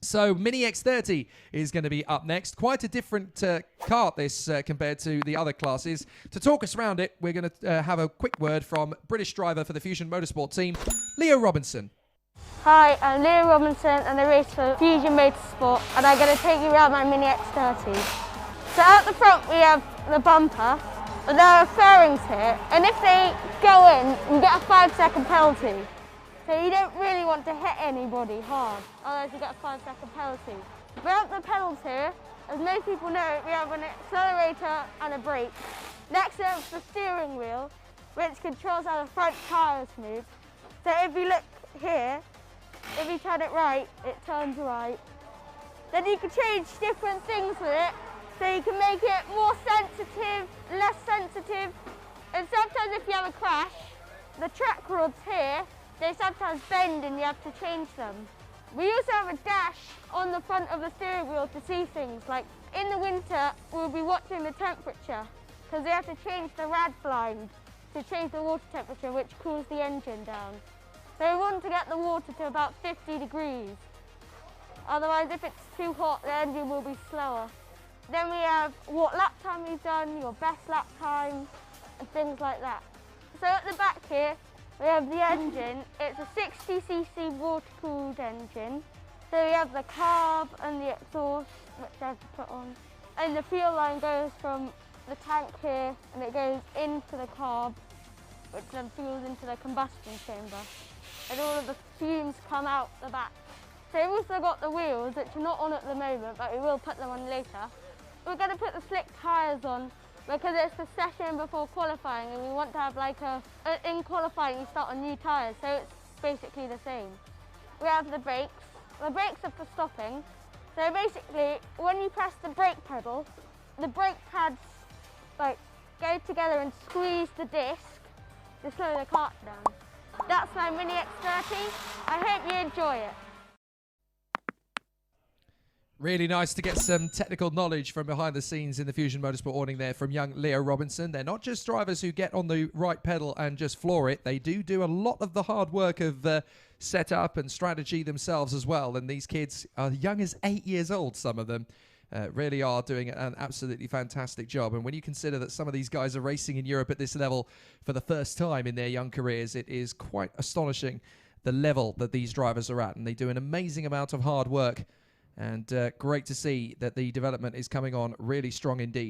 So Mini X30 is going to be up next. Quite a different kart this compared to the other classes. To talk us around it, we're going to have a quick word from British driver for the Fusion Motorsport team, Leo Robinson. Hi, I'm Leo Robinson and I race for Fusion Motorsport, and I'm going to take you around my Mini X30. So at the front we have the bumper, but there are fairings here, and if they go in, you get a 5-second penalty. So you don't really want to hit anybody hard, otherwise you get a 5-second penalty. We have the pedals here. As most people know, we have an accelerator and a brake. Next we have the steering wheel, which controls how the front tyres move. So if you look here, if you turn it right, it turns right. Then you can change different things with it. So you can make it more sensitive, less sensitive. And sometimes if you have a crash, the track rods here, they sometimes bend and you have to change them. We also have a dash on the front of the steering wheel to see things. Like in the winter, we'll be watching the temperature because we have to change the rad blind to change the water temperature, which cools the engine down. So we want to get the water to about 50 degrees. Otherwise, if it's too hot, the engine will be slower. Then we have what lap time you've done, your best lap time, and things like that. So at the back here, we have the engine. It's a 60cc water-cooled engine. So we have the carb and the exhaust, which I have to put on. And the fuel line goes from the tank here, and it goes into the carb, which then fuels into the combustion chamber. And all of the fumes come out the back. So we've also got the wheels, which are not on at the moment, but we will put them on later. We're going to put the slick tyres on because it's the session before qualifying, and we want to have in qualifying you start on new tyres, so it's basically the same. We have the brakes. The brakes are for stopping. So basically, when you press the brake pedal, the brake pads go together and squeeze the disc to slow the kart down. That's my Mini X30. I hope you enjoy it. Really nice to get some technical knowledge from behind the scenes in the Fusion Motorsport awning there from young Leo Robinson. They're not just drivers who get on the right pedal and just floor it. They do a lot of the hard work of setup and strategy themselves as well. And these kids are young as 8 years old, some of them. Really are doing an absolutely fantastic job. And when you consider that some of these guys are racing in Europe at this level for the first time in their young careers, it is quite astonishing the level that these drivers are at. And they do an amazing amount of hard work. And great to see that the development is coming on really strong indeed.